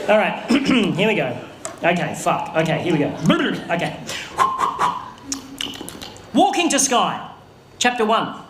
All right, here we go. Okay, fuck. Okay, here we go. Okay. Walking to Sky, Chapter 1.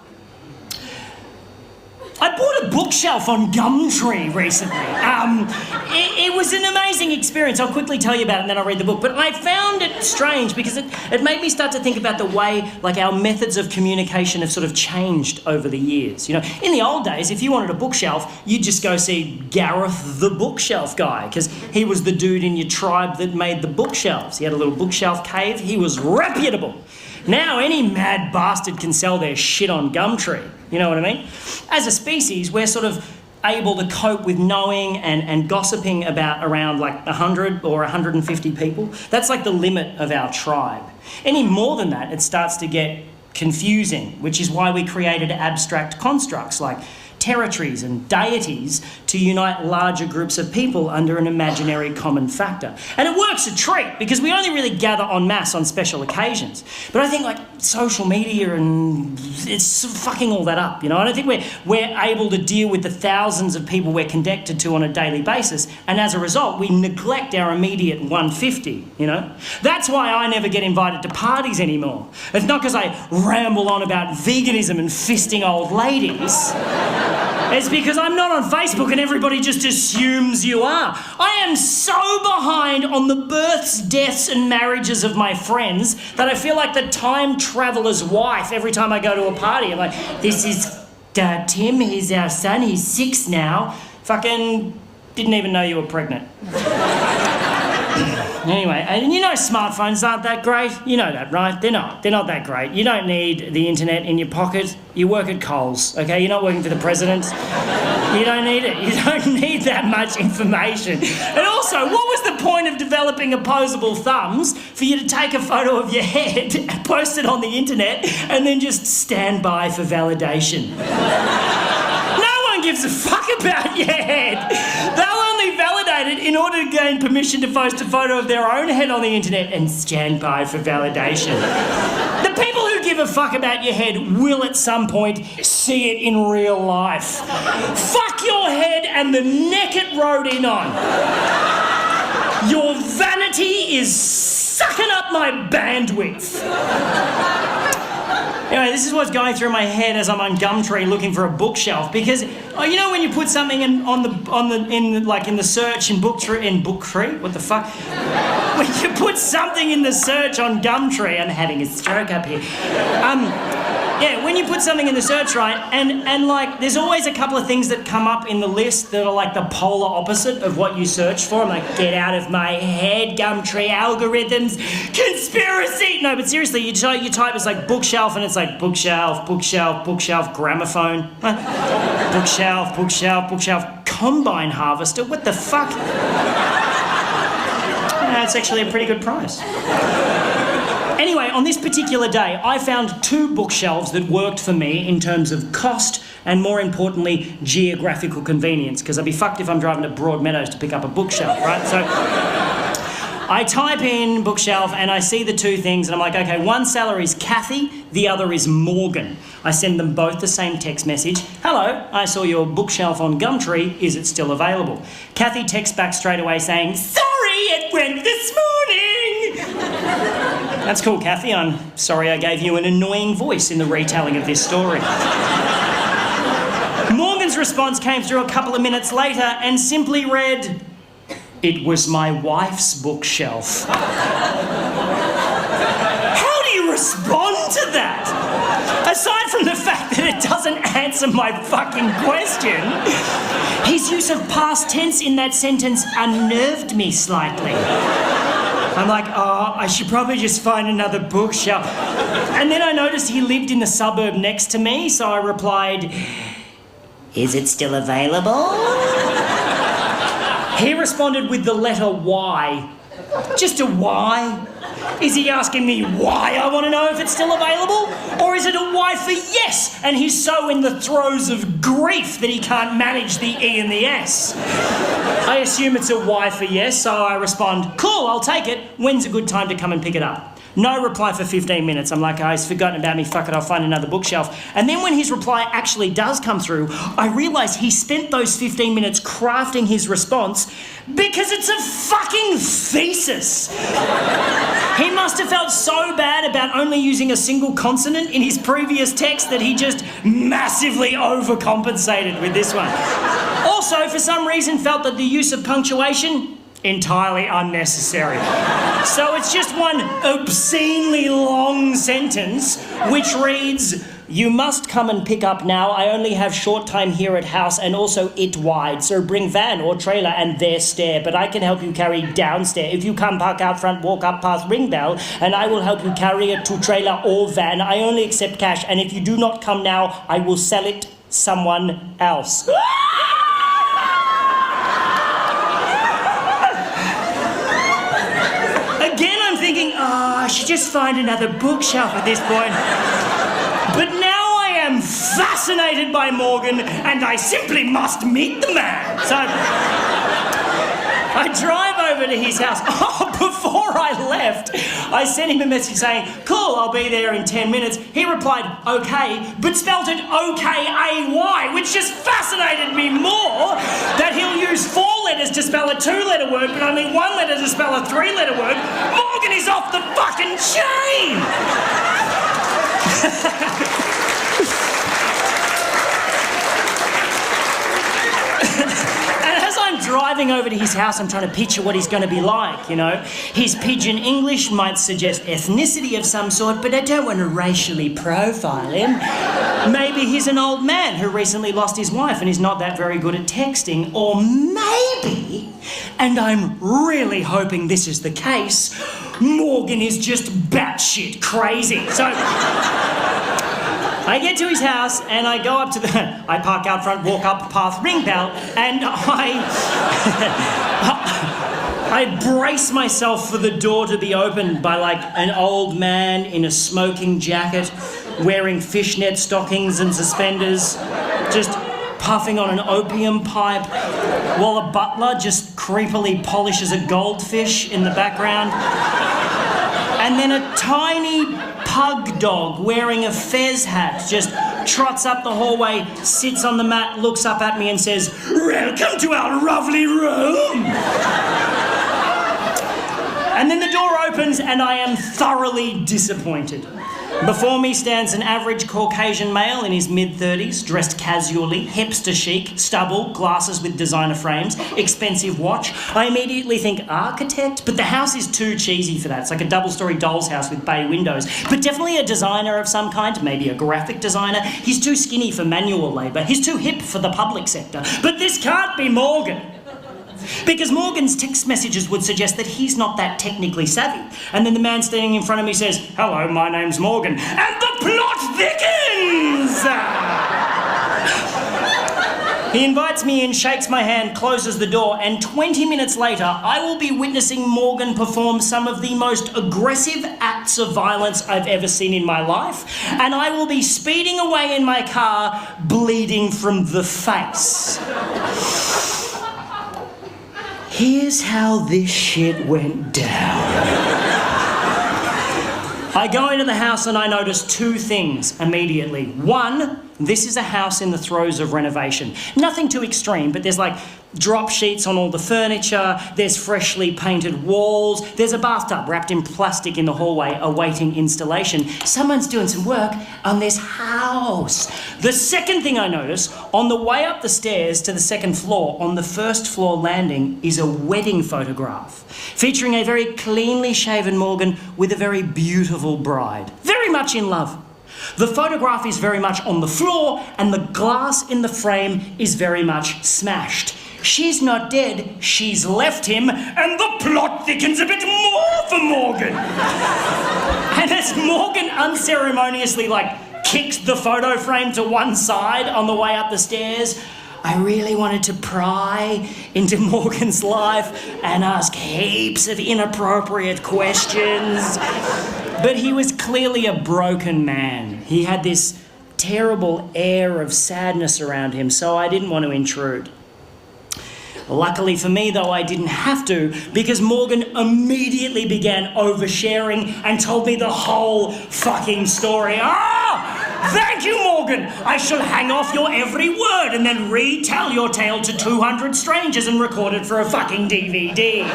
I bought a bookshelf on Gumtree recently. It was an amazing experience. I'll quickly tell you about it and then I'll read the book. But I found it strange because it made me start to think about the way, like, our methods of communication have sort of changed over the years. You know, in the old days, if you wanted a bookshelf, you'd just go see Gareth the bookshelf guy because he was the dude in your tribe that made the bookshelves. He had a little bookshelf cave. He was reputable. Now any mad bastard can sell their shit on Gumtree. You know what I mean? As a species, we're sort of able to cope with knowing and gossiping about around like 100 or 150 people. That's like the limit of our tribe. Any more than that, it starts to get confusing, which is why we created abstract constructs like territories and deities to unite larger groups of people under an imaginary common factor. And it works a treat because we only really gather en masse on special occasions. But I think like social media and it's fucking all that up, you know? And I think we're able to deal with the thousands of people we're connected to on a daily basis, and as a result we neglect our immediate 150, you know? That's why I never get invited to parties anymore. It's not because I ramble on about veganism and fisting old ladies. It's because I'm not on Facebook and everybody just assumes you are. I am so behind on the births, deaths and marriages of my friends that I feel like the time traveller's wife every time I go to a party. I'm like, this is Tim, he's our son, he's 6 now. Fucking didn't even know you were pregnant. Anyway, and you know smartphones aren't that great. You know that, right? They're not that great. You don't need the internet in your pocket. You work at Coles, okay? You're not working for the president. You don't need it. You don't need that much information. And also, what was the point of developing opposable thumbs for you to take a photo of your head, post it on the internet, and then just stand by for validation? No one gives a fuck about your head. They'll only validate it in order to gain permission to post a photo of their own head on the internet and stand by for validation. The people who give a fuck about your head will at some point see it in real life. Fuck your head and the neck it rode in on. Your vanity is sucking up my bandwidth. Anyway, this is what's going through my head as I'm on Gumtree looking for a bookshelf, because you know when you put something in the search in Booktree, what the fuck? When you put something in the search on Gumtree, I'm having a stroke up here. Yeah, when you put something in the search, right, and like there's always a couple of things that come up in the list that are like the polar opposite of what you search for. I'm like, get out of my head, Gumtree algorithms, conspiracy. No, but seriously, you type it's like bookshelf and it's like bookshelf, bookshelf, bookshelf, gramophone, bookshelf, bookshelf, bookshelf, combine harvester. What the fuck? That's actually a pretty good price. Anyway, on this particular day, I found 2 bookshelves that worked for me in terms of cost and, more importantly, geographical convenience, because I'd be fucked if I'm driving to Broadmeadows to pick up a bookshelf, right? So I type in bookshelf and I see the 2 things and I'm like, okay, one seller is Kathy, the other is Morgan. I send them both the same text message. Hello, I saw your bookshelf on Gumtree. Is it still available? Kathy texts back straight away saying, sorry, it went this morning. That's cool, Kathy. I'm sorry I gave you an annoying voice in the retelling of this story. Morgan's response came through a couple of minutes later and simply read, it was my wife's bookshelf. How do you respond to that? Aside from the fact that it doesn't answer my fucking question, his use of past tense in that sentence unnerved me slightly. I'm like, oh, I should probably just find another bookshelf. And then I noticed he lived in the suburb next to me, so I replied, is it still available? He responded with the letter Y. Just a Y? Is he asking me why I want to know if it's still available? Or is it a Y for yes, and he's so in the throes of grief that he can't manage the E and the S? I assume it's a Y for yes, so I respond, cool, I'll take it. When's a good time to come and pick it up? No reply for 15 minutes. I'm like, oh, he's forgotten about me, fuck it, I'll find another bookshelf. And then when his reply actually does come through, I realise he spent those 15 minutes crafting his response because it's a fucking thesis. He must have felt so bad about only using a single consonant in his previous text that he just massively overcompensated with this one. Also, for some reason, felt that the use of punctuation entirely unnecessary. So it's just one obscenely long sentence which reads, "You must come and pick up now. I only have short time here at house and also it wide. So bring van or trailer and there stair. But I can help you carry downstairs. If you come park out front, walk up past ring bell and I will help you carry it to trailer or van. I only accept cash and if you do not come now, I will sell it someone else." Again, I'm thinking, I should just find another bookshelf at this point. But now I am fascinated by Morgan and I simply must meet the man. So I drive over to his house. Oh, before I left, I sent him a message saying, "Cool, I'll be there in 10 minutes. He replied, "Okay," but spelled it O-K-A-Y, which just fascinated me more that he'll use 4 letters to spell a 2-letter word, but only 1 letter to spell a 3-letter word. Morgan is off the fucking chain! And as I'm driving over to his house, I'm trying to picture what he's going to be like, you know. His pidgin English might suggest ethnicity of some sort, but I don't want to racially profile him. Maybe he's an old man who recently lost his wife and is not that very good at texting. Or maybe, and I'm really hoping this is the case, Morgan is just batshit crazy. So I get to his house and I go up to I park out front, walk up past ring bell, and I brace myself for the door to be opened by like an old man in a smoking jacket, wearing fishnet stockings and suspenders, just puffing on an opium pipe, while a butler just creepily polishes a goldfish in the background. And then a tiny pug dog wearing a fez hat just trots up the hallway, sits on the mat, looks up at me and says, "Welcome to our lovely room." And then the door opens and I am thoroughly disappointed. Before me stands an average Caucasian male in his mid-30s, dressed casually, hipster chic, stubble, glasses with designer frames, expensive watch. I immediately think architect, but the house is too cheesy for that. It's like a double-story doll's house with bay windows. But definitely a designer of some kind, maybe a graphic designer. He's too skinny for manual labour. He's too hip for the public sector. But this can't be Morgan. Because Morgan's text messages would suggest that he's not that technically savvy. And then the man standing in front of me says, "Hello, my name's Morgan." And the plot thickens! He invites me in, shakes my hand, closes the door, and 20 minutes later, I will be witnessing Morgan perform some of the most aggressive acts of violence I've ever seen in my life, and I will be speeding away in my car, bleeding from the face. Here's how this shit went down. I go into the house and I notice 2 things immediately. One, this is a house in the throes of renovation. Nothing too extreme, but there's like drop sheets on all the furniture, there's freshly painted walls, there's a bathtub wrapped in plastic in the hallway awaiting installation. Someone's doing some work on this house. The second thing I notice, on the way up the stairs to the second floor, on the first floor landing, is a wedding photograph featuring a very cleanly shaven Morgan with a very beautiful bride, very much in love. The photograph is very much on the floor and the glass in the frame is very much smashed. She's not dead, she's left him, and the plot thickens a bit more for Morgan. And as Morgan unceremoniously, kicks the photo frame to one side on the way up the stairs, I really wanted to pry into Morgan's life and ask heaps of inappropriate questions. But he was clearly a broken man. He had this terrible air of sadness around him, so I didn't want to intrude. Luckily for me, though, I didn't have to, because Morgan immediately began oversharing and told me the whole fucking story. Thank you, Morgan! I shall hang off your every word and then retell your tale to 200 strangers and record it for a fucking DVD.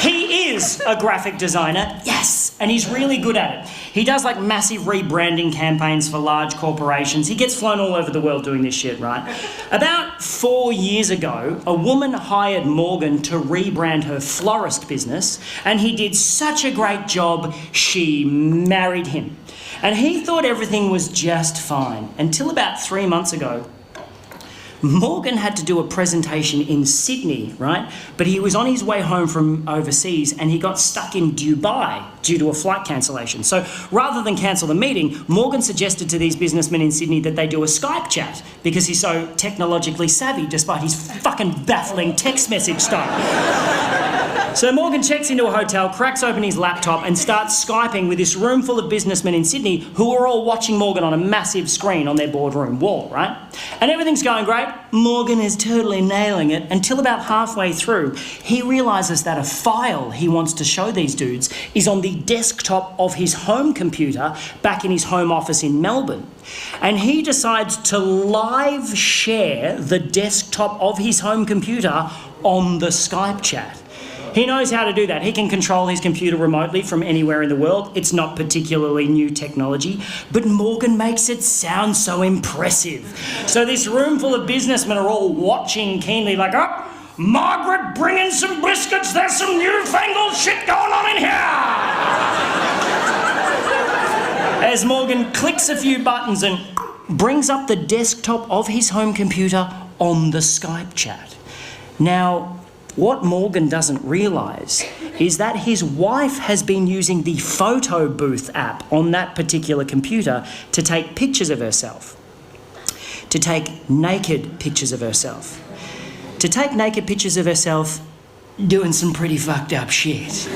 He is a graphic designer, yes, and he's really good at it. He does like massive rebranding campaigns for large corporations. He gets flown all over the world doing this shit, right? About 4 years ago, a woman hired Morgan to rebrand her florist business, and he did such a great job, she married him. And he thought everything was just fine, until about 3 months ago. Morgan had to do a presentation in Sydney, right? But he was on his way home from overseas and he got stuck in Dubai due to a flight cancellation. So rather than cancel the meeting, Morgan suggested to these businessmen in Sydney that they do a Skype chat because he's so technologically savvy despite his fucking baffling text message style. So Morgan checks into a hotel, cracks open his laptop and starts Skyping with this room full of businessmen in Sydney who are all watching Morgan on a massive screen on their boardroom wall, right? And everything's going great. Morgan is totally nailing it until about halfway through, he realises that a file he wants to show these dudes is on the desktop of his home computer back in his home office in Melbourne. And he decides to live share the desktop of his home computer on the Skype chat. He knows how to do that. He can control his computer remotely from anywhere in the world. It's not particularly new technology, but Morgan makes it sound so impressive. So this room full of businessmen are all watching keenly like, oh, Margaret, bring in some biscuits. There's some newfangled shit going on in here. As Morgan clicks a few buttons and brings up the desktop of his home computer on the Skype chat. Now, what Morgan doesn't realise is that his wife has been using the photo booth app on that particular computer to take pictures of herself. To take naked pictures of herself. To take naked pictures of herself doing some pretty fucked up shit.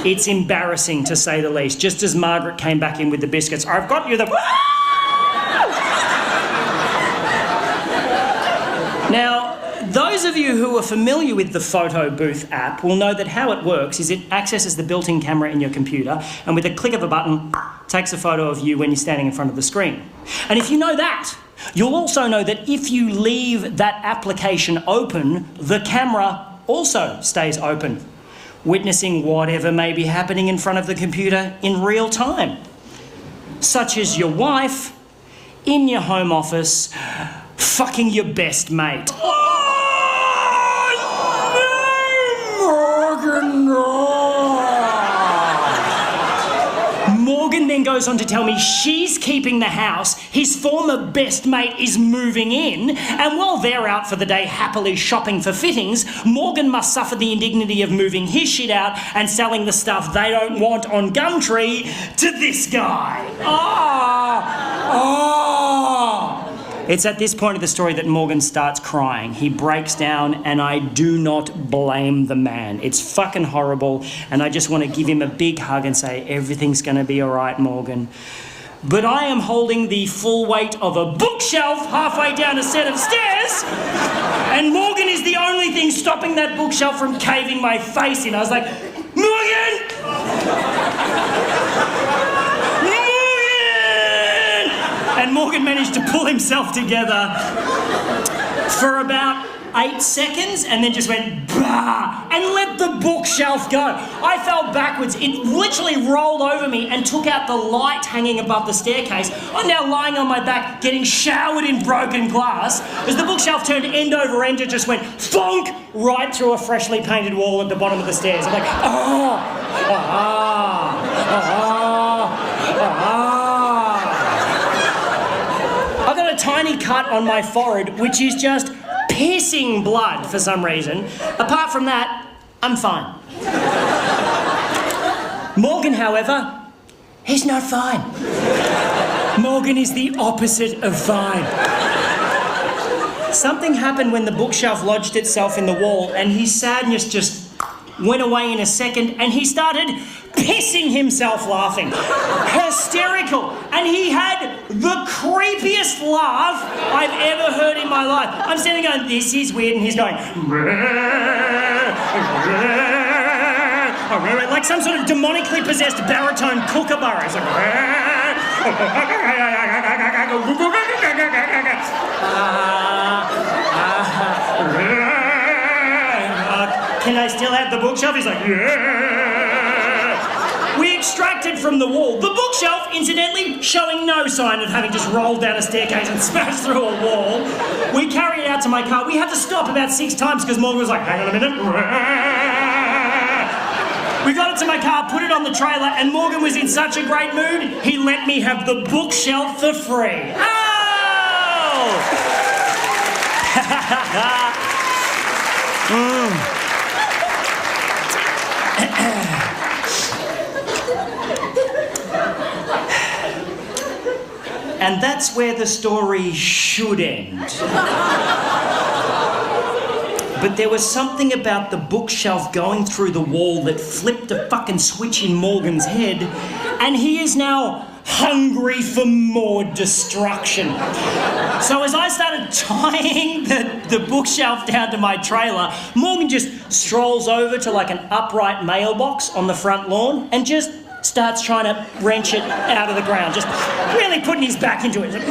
It's embarrassing to say the least. Just as Margaret came back in with the biscuits, I've got you the... Now, those of you who are familiar with the photo booth app will know that how it works is it accesses the built-in camera in your computer and with a click of a button takes a photo of you when you're standing in front of the screen. And if you know that, you'll also know that if you leave that application open, the camera also stays open, witnessing whatever may be happening in front of the computer in real time, such as your wife in your home office fucking your best mate. Morgan then goes on to tell me she's keeping the house, his former best mate is moving in, and while they're out for the day happily shopping for fittings, Morgan must suffer the indignity of moving his shit out and selling the stuff they don't want on Gumtree to this guy. It's at this point of the story that Morgan starts crying. He breaks down, and I do not blame the man. It's fucking horrible, and I just want to give him a big hug and say, everything's going to be all right, Morgan. But I am holding the full weight of a bookshelf halfway down a set of stairs, and Morgan is the only thing stopping that bookshelf from caving my face in. I was like, Morgan! And Morgan managed to pull himself together for about 8 seconds and then just went, bah, and let the bookshelf go. I fell backwards. It literally rolled over me and took out the light hanging above the staircase. I'm now lying on my back, getting showered in broken glass. As the bookshelf turned end over end, it just went thonk right through a freshly painted wall at the bottom of the stairs. I'm like, I've got a tiny cut on my forehead, which is just pissing blood for some reason. Apart from that, I'm fine. Morgan, however, he's not fine. Morgan is the opposite of fine. Something happened when the bookshelf lodged itself in the wall, and his sadness just went away in a second, and he started pissing himself laughing. Hysterical. And he had the creepiest laugh I've ever heard in my life. I'm standing going, this is weird, and he's going, like some sort of demonically possessed baritone kookaburra. It's like, can I still have the bookshelf? He's like, yeah. We extracted from the wall. The bookshelf, incidentally, showing no sign of having just rolled down a staircase and smashed through a wall. We carried it out to my car. We had to stop about 6 times because Morgan was like, hang on a minute. We got it to my car, put it on the trailer, and Morgan was in such a great mood, he let me have the bookshelf for free. Oh! And that's where the story should end. But there was something about the bookshelf going through the wall that flipped a fucking switch in Morgan's head, and he is now hungry for more destruction. So as I started tying the bookshelf down to my trailer, Morgan just strolls over to like an upright mailbox on the front lawn and just starts trying to wrench it out of the ground, just really putting his back into it. Like,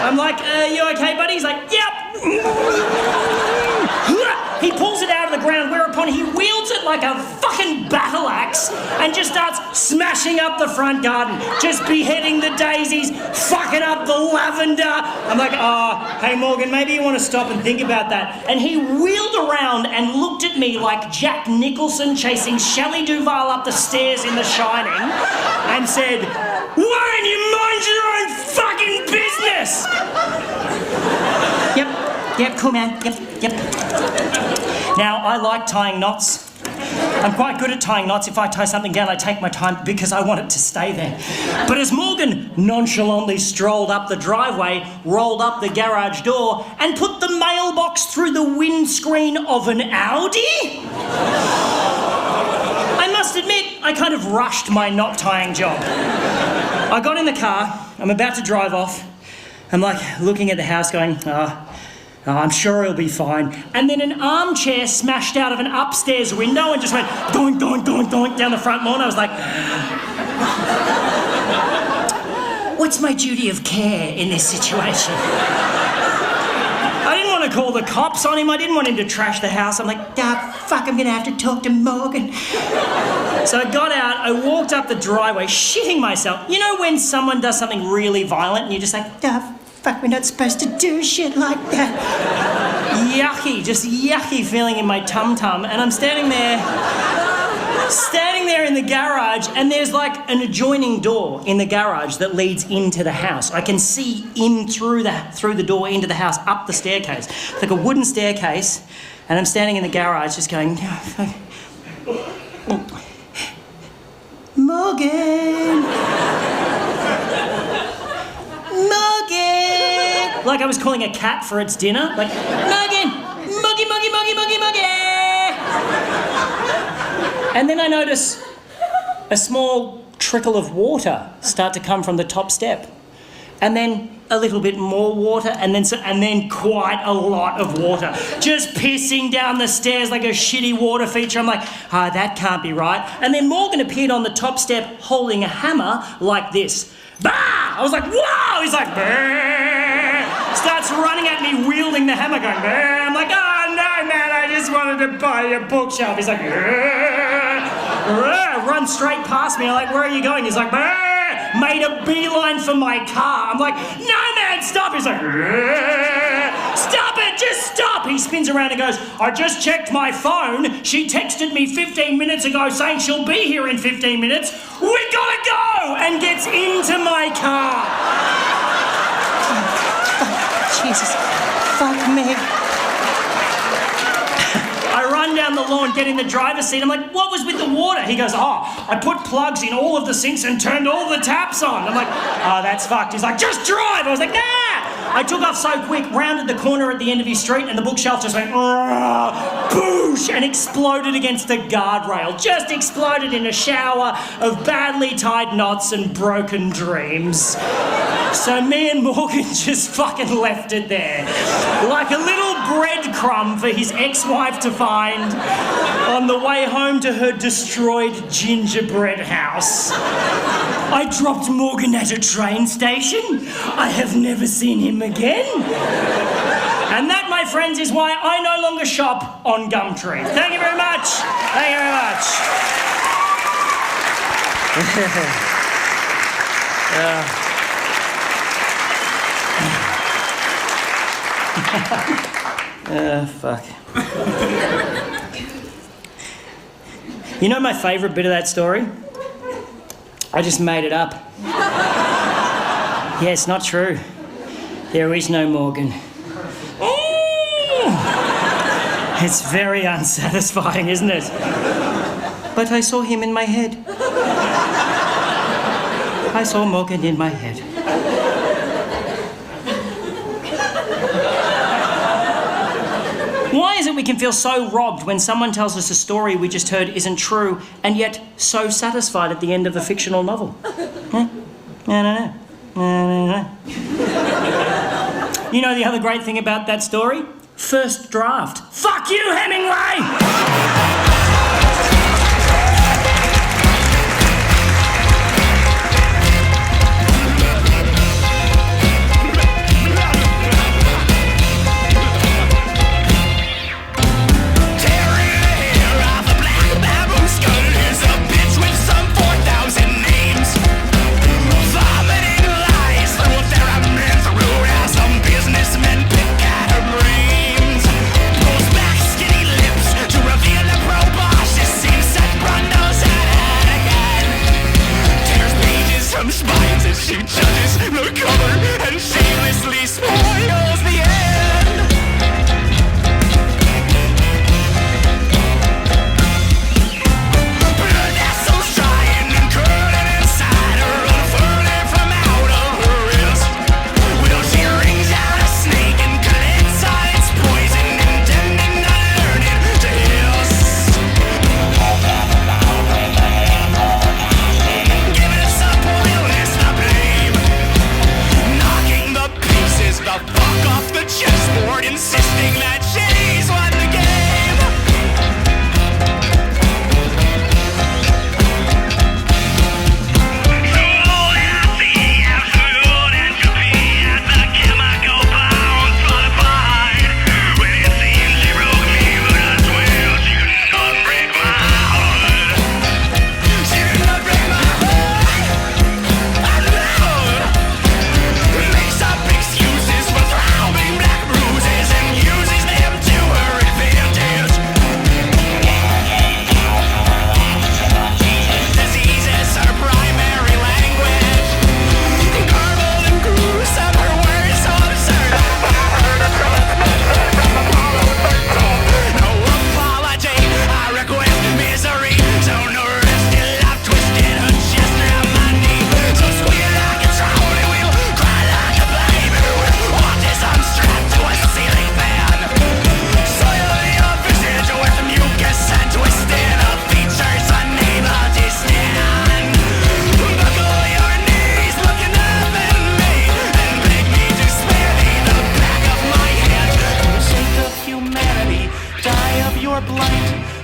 I'm like, you okay, buddy? He's like, yep. He pulls it out of the ground, whereupon he wields it like a fucking battle axe and just starts smashing up the front garden, just beheading the daisies, fucking up the lavender. I'm like, oh, hey Morgan, maybe you want to stop and think about that. And he wheeled around and looked at me like Jack Nicholson chasing Shelley Duvall up the stairs in The Shining and said, why don't you mind your own fucking business? Yep, cool man, yep. Now, I like tying knots. I'm quite good at tying knots. If I tie something down, I take my time because I want it to stay there. But as Morgan nonchalantly strolled up the driveway, rolled up the garage door, and put the mailbox through the windscreen of an Audi, I must admit, I kind of rushed my knot tying job. I got in the car, I'm about to drive off. I'm like looking at the house going, oh, I'm sure he'll be fine. And then an armchair smashed out of an upstairs window and just went doink, doink, doink, doink down the front lawn. I was like, what's my duty of care in this situation? I didn't want to call the cops on him. I didn't want him to trash the house. I'm like, fuck, I'm going to have to talk to Morgan. So I got out, I walked up the driveway, shitting myself. You know when someone does something really violent and you're just like, fuck, we're not supposed to do shit like that. Yucky, just yucky feeling in my tum-tum. And I'm standing there in the garage, and there's like an adjoining door in the garage that leads into the house. I can see in through the door into the house, up the staircase. It's like a wooden staircase, and I'm standing in the garage just going, Morgan! Like I was calling a cat for its dinner. Like, Morgan! Muggy, muggy, muggy, muggy, muggy! And then I notice a small trickle of water start to come from the top step. And then a little bit more water, and then quite a lot of water. Just pissing down the stairs like a shitty water feature. I'm like, that can't be right. And then Morgan appeared on the top step holding a hammer like this. Bah! I was like, whoa! He's like, bah! Starts running at me, wielding the hammer, going, bah! I'm like, oh no, man, I just wanted to buy a bookshelf. He's like, run straight past me. I'm like, where are you going? He's like, bah! Made a beeline for my car. I'm like, no, man, stop. He's like, stop it, just stop. He spins around and goes, I just checked my phone. She texted me 15 minutes ago saying she'll be here in 15 minutes. We gotta go! And gets into my car. Jesus, fuck me. I run down the lawn, get in the driver's seat. I'm like, what was with the water? He goes, I put plugs in all of the sinks and turned all the taps on. I'm like, that's fucked. He's like, just drive. I was like, nah, I took off so quick, rounded the corner at the end of his street, and the bookshelf just went boosh and exploded against a guardrail. Just exploded in a shower of badly tied knots and broken dreams. So me and Morgan just fucking left it there. Like a little breadcrumb for his ex-wife to find on the way home to her destroyed gingerbread house. I dropped Morgan at a train station. I have never seen him again. And that, my friends, is why I no longer shop on Gumtree. Thank you very much. Thank you very much. Fuck. You know my favourite bit of that story? I just made it up. Yeah, it's not true. There is no Morgan. It's very unsatisfying, isn't it? But I saw him in my head. I saw Morgan in my head. Why is it we can feel so robbed when someone tells us a story we just heard isn't true, and yet so satisfied at the end of a fictional novel? I don't know. You know the other great thing about that story? First draft. Fuck you, Hemingway!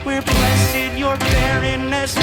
We're blessed in your barrenness.